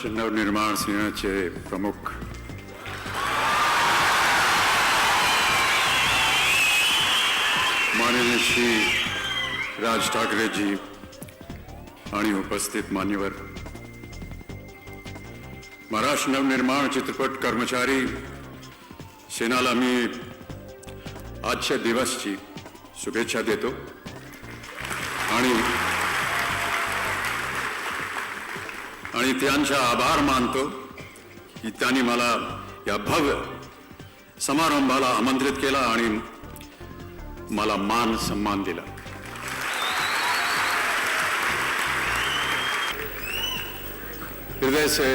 महाराष्ट्र नवनिर्माण सेनेचे प्रमुख माननीय श्री राज ठाकरेजी आणि उपस्थित मान्यवर, महाराष्ट्र नवनिर्माण चित्रपट कर्मचारी सेनाला मी आजच्या दिवसची शुभेच्छा देतो आणि त्यांचा आभार मानतो की त्यांनी मला या भव्य समारंभाला आमंत्रित केला आणि मला मान सम्मान दिला। हृदय से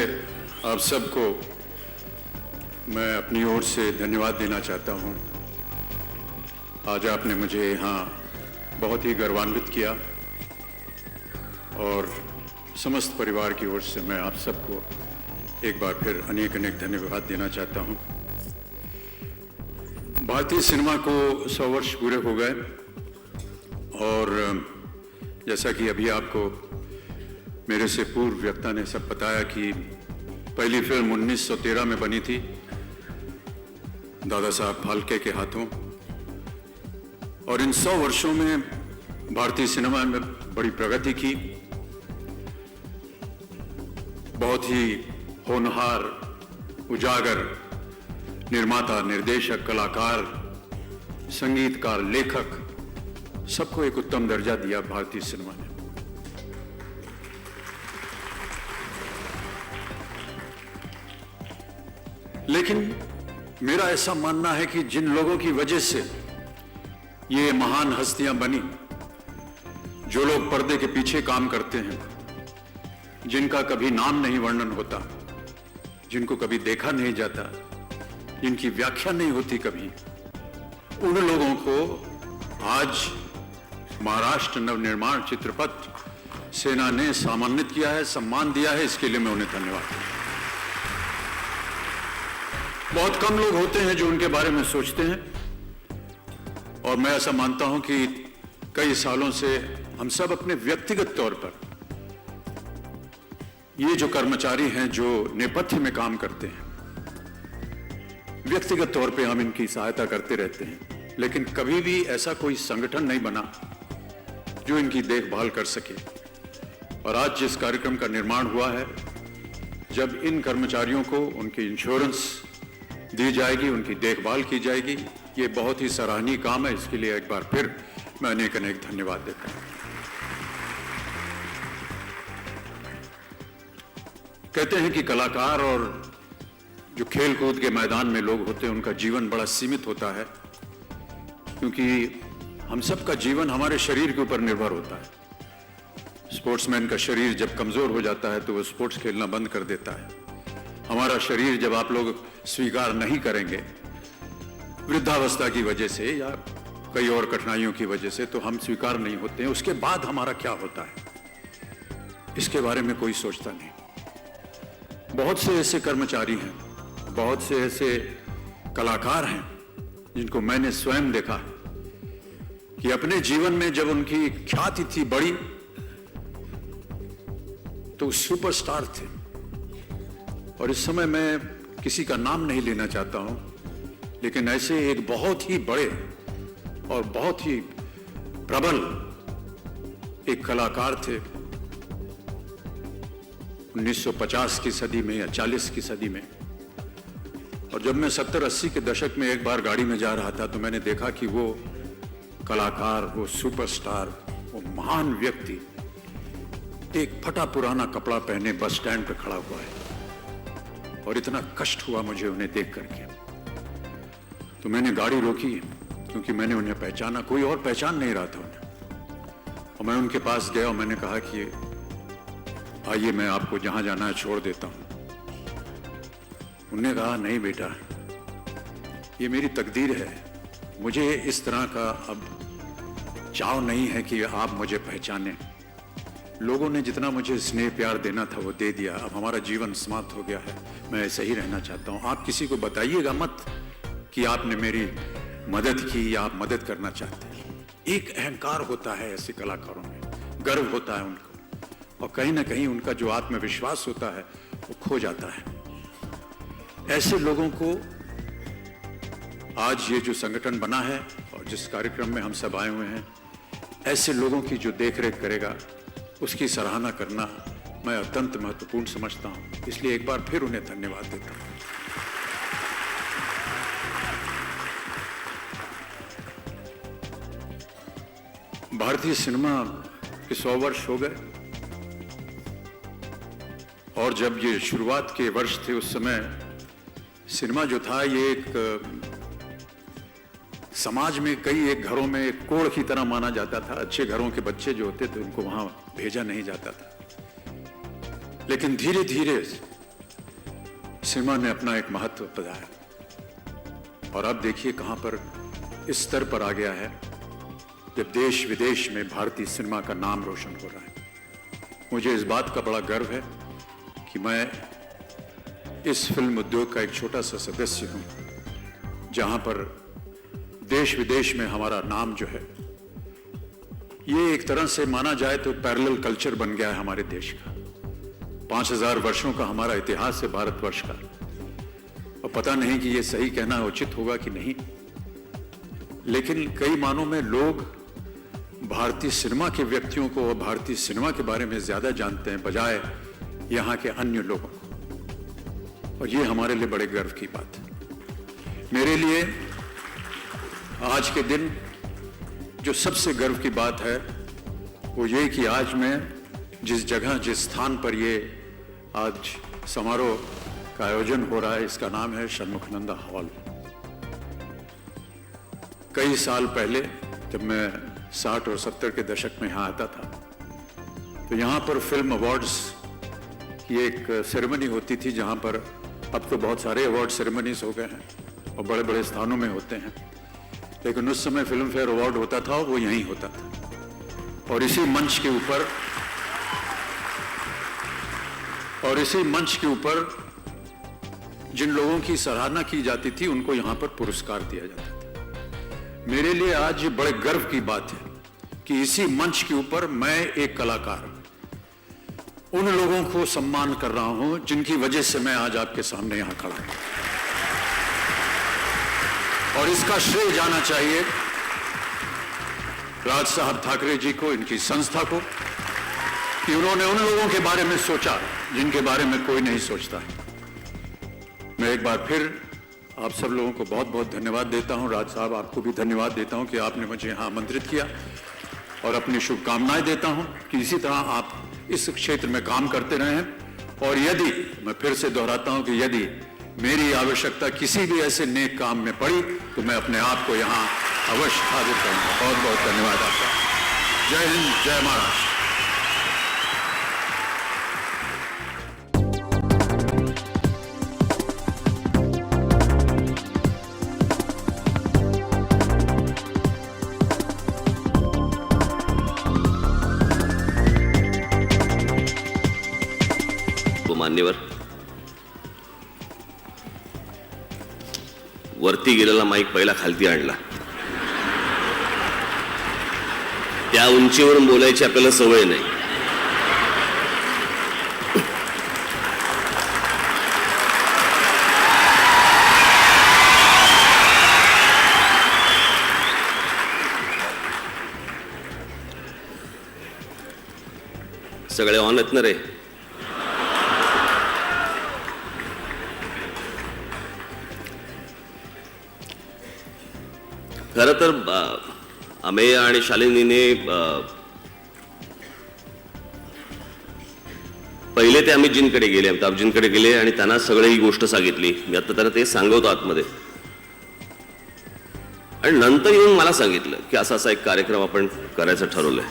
आप सबको मैं अपनी ओर से धन्यवाद देना चाहता हूं। आज आपने मुझे यहाँ बहुत ही गौरवान्वित किया और समस्त परिवार की ओर से मैं आप सबको एक बार फिर अनेक अनेक धन्यवाद देना चाहता हूं। भारतीय सिनेमा को 100 वर्ष पूरे हो गए और जैसा कि अभी आपको मेरे से पूर्व वक्ता ने सब बताया कि पहली फिल्म 1913 में बनी थी दादा साहब फाल्के के हाथों, और इन 100 वर्षों में भारतीय सिनेमा में बड़ी प्रगति की। बहुत ही होनहार, उजागर निर्माता, निर्देशक, कलाकार, संगीतकार, लेखक, सबको एक उत्तम दर्जा दिया भारतीय सिनेमा ने। लेकिन मेरा ऐसा मानना है कि जिन लोगों की वजह से ये महान हस्तियां बनी, जो लोग पर्दे के पीछे काम करते हैं, जिनका कभी नाम नहीं वर्णन होता, जिनको कभी देखा नहीं जाता, जिनकी व्याख्या नहीं होती कभी, उन लोगों को आज महाराष्ट्र नवनिर्माण चित्रपट सेना ने सम्मानित किया है, सम्मान दिया है। इसके लिए मैं उन्हें धन्यवाद देता हूं। बहुत कम लोग होते हैं जो उनके बारे में सोचते हैं, और मैं ऐसा मानता हूं कि कई सालों से हम सब अपने व्यक्तिगत तौर पर, ये जो कर्मचारी हैं जो नेपथ्य में काम करते हैं, व्यक्तिगत तौर पे हम इनकी सहायता करते रहते हैं, लेकिन कभी भी ऐसा कोई संगठन नहीं बना जो इनकी देखभाल कर सके। और आज जिस कार्यक्रम का निर्माण हुआ है, जब इन कर्मचारियों को उनकी इंश्योरेंस दी जाएगी, उनकी देखभाल की जाएगी, ये बहुत ही सराहनीय काम है। इसके लिए एक बार फिर मैं अनेक अनेक धन्यवाद देता हूं। कहते हैं कि कलाकार और जो खेल कूद के मैदान में लोग होते हैं, उनका जीवन बड़ा सीमित होता है, क्योंकि हम सब का जीवन हमारे शरीर के ऊपर निर्भर होता है। स्पोर्ट्समैन का शरीर जब कमजोर हो जाता है तो वो स्पोर्ट्स खेलना बंद कर देता है। हमारा शरीर जब आप लोग स्वीकार नहीं करेंगे वृद्धावस्था की वजह से या कई और कठिनाइयों की वजह से, तो हम स्वीकार नहीं होते हैं। उसके बाद हमारा क्या होता है, इसके बारे में कोई सोचता नहीं। बहुत से ऐसे कर्मचारी हैं, बहुत से ऐसे कलाकार हैं जिनको मैंने स्वयं देखा है कि अपने जीवन में जब उनकी ख्याति थी बड़ी, तो सुपरस्टार थे। और इस समय मैं किसी का नाम नहीं लेना चाहता हूं, लेकिन ऐसे एक बहुत ही बड़े और बहुत ही प्रबल एक कलाकार थे 1950 की सदी में या 40 की सदी में। और जब मैं 70-80 के दशक में एक बार गाड़ी में जा रहा था, तो मैंने देखा कि वो कलाकार, वो सुपरस्टार, वो महान व्यक्ति एक फटा पुराना कपड़ा पहने बस स्टैंड पर खड़ा हुआ है, और इतना कष्ट हुआ मुझे उन्हें देख करके। तो मैंने गाड़ी रोकी, क्योंकि मैंने उन्हें पहचाना, कोई और पहचान नहीं रहा था उन्हें। और मैं उनके पास गया और मैंने कहा कि आइए, मैं आपको जहां जाना है छोड़ देता हूं। उन्होंने कहा, नहीं बेटा, ये मेरी तकदीर है, मुझे इस तरह का अब चाव नहीं है कि आप मुझे पहचानें। लोगों ने जितना मुझे स्नेह प्यार देना था वो दे दिया, अब हमारा जीवन समाप्त हो गया है, मैं ऐसे ही रहना चाहता हूं। आप किसी को बताइएगा मत कि आपने मेरी मदद की या आप मदद करना चाहते हैं। एक अहंकार होता है ऐसे कलाकारों में, गर्व होता है उनको, और कहीं ना कहीं उनका जो आत्मविश्वास होता है वो खो जाता है। ऐसे लोगों को आज ये जो संगठन बना है और जिस कार्यक्रम में हम सब आए हुए हैं, ऐसे लोगों की जो देखरेख करेगा उसकी सराहना करना मैं अत्यंत महत्वपूर्ण समझता हूं। इसलिए एक बार फिर उन्हें धन्यवाद देता हूं। भारतीय सिनेमा के 100 वर्ष हो गए और जब ये शुरुआत के वर्ष थे उस समय सिनेमा जो था ये एक समाज में कई एक घरों में एक कोढ़ की तरह माना जाता था। अच्छे घरों के बच्चे जो होते थे उनको वहां भेजा नहीं जाता था। लेकिन धीरे धीरे सिनेमा ने अपना एक महत्व बढ़ाया और अब देखिए कहां पर इस स्तर पर आ गया है जब देश विदेश में भारतीय सिनेमा का नाम रोशन हो रहा है। मुझे इस बात का बड़ा गर्व है कि मैं इस फिल्म उद्योग का एक छोटा सा सदस्य हूं जहां पर देश विदेश में हमारा नाम जो है ये एक तरह से माना जाए तो पैरेलल कल्चर बन गया है हमारे देश का। 5000 वर्षों का हमारा इतिहास है भारतवर्ष का और पता नहीं कि ये सही कहना उचित होगा कि नहीं, लेकिन कई मानों में लोग भारतीय सिनेमा के व्यक्तियों को और भारतीय सिनेमा के बारे में ज्यादा जानते हैं बजाय यहां के अन्य लोगों को, और ये हमारे लिए बड़े गर्व की बात है। मेरे लिए आज के दिन जो सबसे गर्व की बात है वो ये कि आज मैं जिस जगह जिस स्थान पर ये आज समारोह का आयोजन हो रहा है इसका नाम है षण्मुखानंद हॉल। कई साल पहले जब मैं 60 और 70 के दशक में यहाँ आता था तो यहाँ पर फिल्म अवार्ड्स की एक सेरेमनी होती थी जहाँ पर अब तो बहुत सारे अवार्ड सेरेमनीज हो गए हैं और बड़े बड़े स्थानों में होते हैं, लेकिन उस समय फिल्म फेयर अवार्ड होता था वो यहीं होता था। और इसी मंच के ऊपर जिन लोगों की सराहना की जाती थी उनको यहां पर पुरस्कार दिया जाता था। मेरे लिए आज ये बड़े गर्व की बात है कि इसी मंच के ऊपर मैं एक कलाकार उन लोगों को सम्मान कर रहा हूं जिनकी वजह से मैं आज आपके सामने यहां खड़ा हूं, और इसका श्रेय जाना चाहिए राज साहब ठाकरे जी को, इनकी संस्था को, कि उन्होंने उन लोगों के बारे में सोचा जिनके बारे में कोई नहीं सोचता है। मैं एक बार फिर आप सब लोगों को बहुत बहुत धन्यवाद देता हूं। राज साहब आपको भी धन्यवाद देता हूं कि आपने मुझे यहां आमंत्रित किया और अपनी शुभकामनाएं देता हूं कि इसी तरह आप इस क्षेत्र में काम करते रहें। और यदि मैं फिर से दोहराता हूं कि यदि मेरी आवश्यकता किसी भी ऐसे नेक काम में पड़ी तो मैं अपने आप को यहां अवश्य हाजिर करूंगा। बहुत बहुत धन्यवाद आपका। जय हिंद, जय महाराष्ट्र। मान्यवर, वरती गेलेला माईक पहिला खालती आणला। त्या उंचीवरून बोलायची आपल्याला सवय नाही। सगळे ऑन आहेत ना रे? खरं तर अमेय आणि शालिनीने पहिले ते अमितजींकडे गेले, अमिताभजींकडे गेले आणि त्यांना सगळी ही गोष्ट सांगितली। मी आता त्यांना ते सांगवतो आतमध्ये, आणि नंतर येऊन मला सांगितलं की असा असा एक कार्यक्रम आपण करायचं ठरवलंय।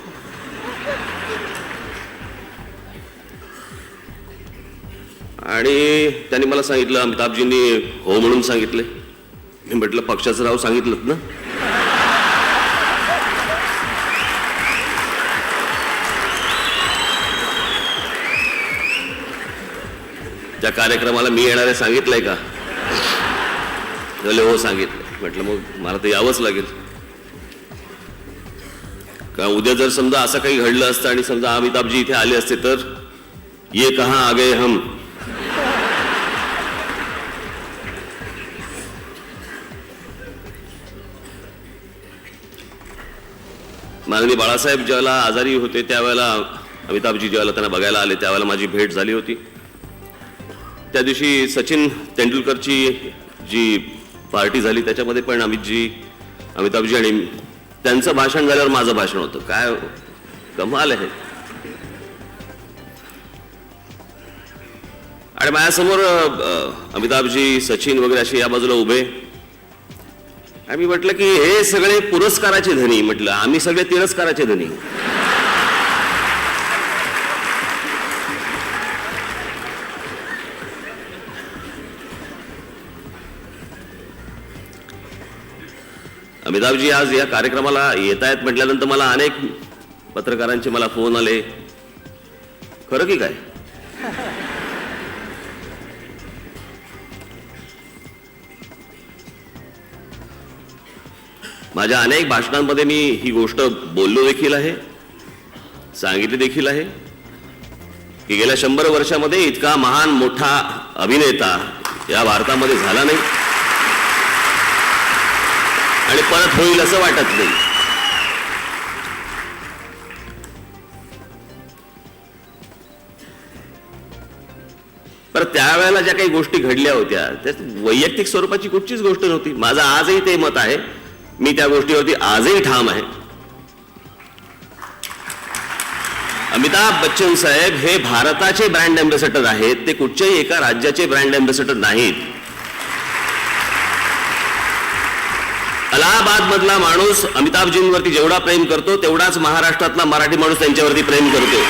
आणि त्यांनी मला सांगितलं, अमिताभजींनी हो म्हणून सांगितले। मी म्हटलं पक्षाचं राव सांगितलं ना। त्या कार्यक्रमाला मी येणारे सांगितलंय का? हो सांगितलं। म्हटलं मग मला तर यावंच लागेल, का उद्या जर समजा असं काही घडलं असतं आणि समजा अमिताभजी इथे आले असते तर ये कहां आ गए हम माननीय बाळासाहेब ज्यावेळेला आजारी होते त्यावेळेला अमिताभजी ज्यावेळेला त्यांना बघायला आले त्यावेळेला माझी भेट झाली होती. त्या दिवशी सचिन तेंडुलकरची जी पार्टी झाली त्याच्यामध्ये पण अमिताभजी आणि त्यांचं भाषण झाल्यावर माझं भाषण होतं. काय कमाल आहे. आणि माझ्यासमोर अमिताभजी सचिन वगैरे असे या बाजूला उभे. आणि मी म्हटलं की हे सगळे पुरस्काराचे धनी. म्हटलं आम्ही सगळे तिरस्काराचे धनी. अमिताभजी आज या कार्यक्रमाला येत आहेत म्हटल्यानंतर मला अनेक पत्रकारांचे मला फोन आले. खरं की काय? माझ्या अनेक भाषणांमध्ये मी ही गोष्ट बोललो देखील आहे, सांगितली देखील आहे की गेल्या 100 वर्षामध्ये इतका महान मोठा अभिनेता या भारतामध्ये झाला नाही आणि परत होईल असं वाटत नाही. पर त्यावेळेला ज्या काही गोष्टी घडल्या होत्या त्या वैयक्तिक स्वरूपाची कुठचीच गोष्ट नव्हती. माझं आजही ते मत आहे. मी त्या गोष्टीवरती आजही ठाम आहे. अमिताभ बच्चन साहेब हे भारताचे ब्रँड अँबॅसेडर आहेत. ते कुठच्याही एका राज्याचे ब्रँड अँबॅसेडर नाहीत. अलाहाबाद मधला माणूस अमिताभजींवरती जेवढा प्रेम करतो तेवढाच महाराष्ट्रातला मराठी माणूस त्यांच्यावरती प्रेम करतो.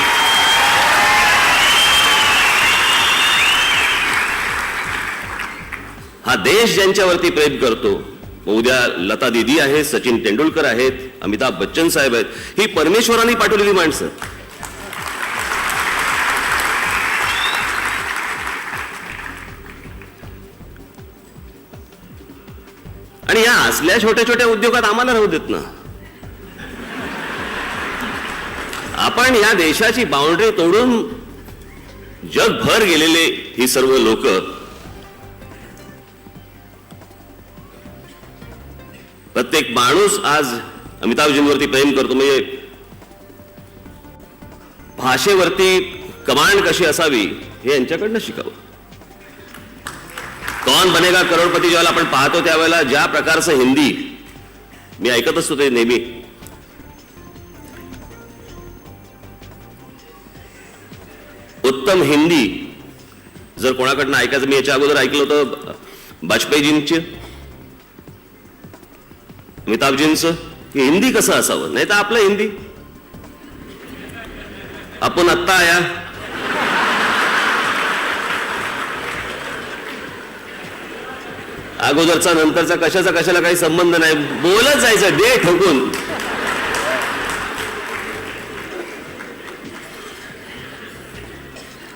हा देश ज्यांच्यावरती प्रेम करतो, उद्या लता दीदी आहेत, सचिन तेंडुलकर आहेत, अमिताभ बच्चन साहेब आहेत, ही परमेश्वरांनी पाठवलेली माणसं. आणि या असल्या छोट्या छोट्या उद्योगात आम्हाला राहू देत ना. आपण या देशाची बाउंड्री तोडून जगभर गेलेले ही सर्व लोक प्रत्येक माणूस आज अमिताभजींवरती प्रेम करतो. म्हणजे भाषेवरती कमांड कशी असावी हे यांच्याकडनं शिकावं. कौन बनेगा करोडपती ज्यावेळेला आपण पाहतो त्यावेळेला ज्या प्रकारचं हिंदी मी ऐकत असतो ते नेहमी, उत्तम हिंदी जर कोणाकडनं ऐकायचं, मी याच्या अगोदर ऐकलं होतं वाजपेयीजींचे, अमिताभजींचं, की हिंदी कसं असावं. नाही तर आपलं हिंदी आपण आत्ता आया, अगोदरचा नंतरचा कशाचा कशाला काही संबंध नाही, बोलत जायचं दे ठोकून.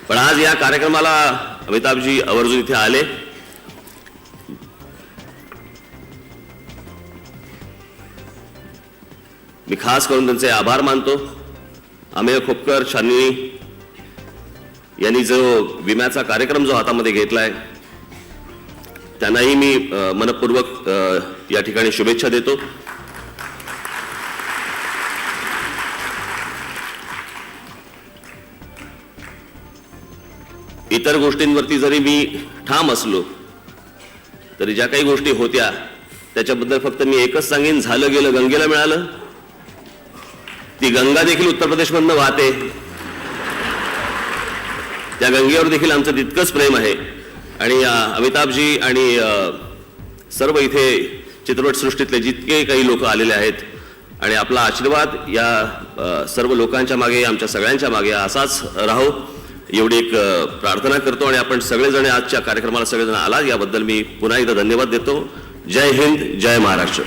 पण आज या कार्यक्रमाला अमिताभजी आवर्जून इथे आले. मी खास करून त्यांचे आभार मानतो. अमेय खोपकर शालिनी यांनी जो विम्याचा कार्यक्रम जो हातामध्ये घेतलाय त्यांनाही मी मनपूर्वक या ठिकाणी शुभेच्छा देतो. इतर गोष्टींवरती जरी मी ठाम असलो तरी ज्या काही गोष्टी होत्या त्याच्याबद्दल फक्त मी एकच सांगेन, झालं गेलं गंगेला मिळालं. ती गंगा देखील उत्तर प्रदेशमधनं वाहते. त्या गंगेवर देखील आमचं तितकंच प्रेम आहे. आणि अमिताभजी आणि सर्व इथे चित्रपटसृष्टीतले जितके काही लोक आलेले आहेत आणि आपला आशीर्वाद या सर्व लोकांच्या मागे, आमच्या सगळ्यांच्या मागे असाच राहो एवढी एक प्रार्थना करतो. आणि आपण सगळेजण आजच्या कार्यक्रमाला सगळेजण आलात याबद्दल मी पुन्हा एकदा धन्यवाद देतो. जय हिंद, जय महाराष्ट्र.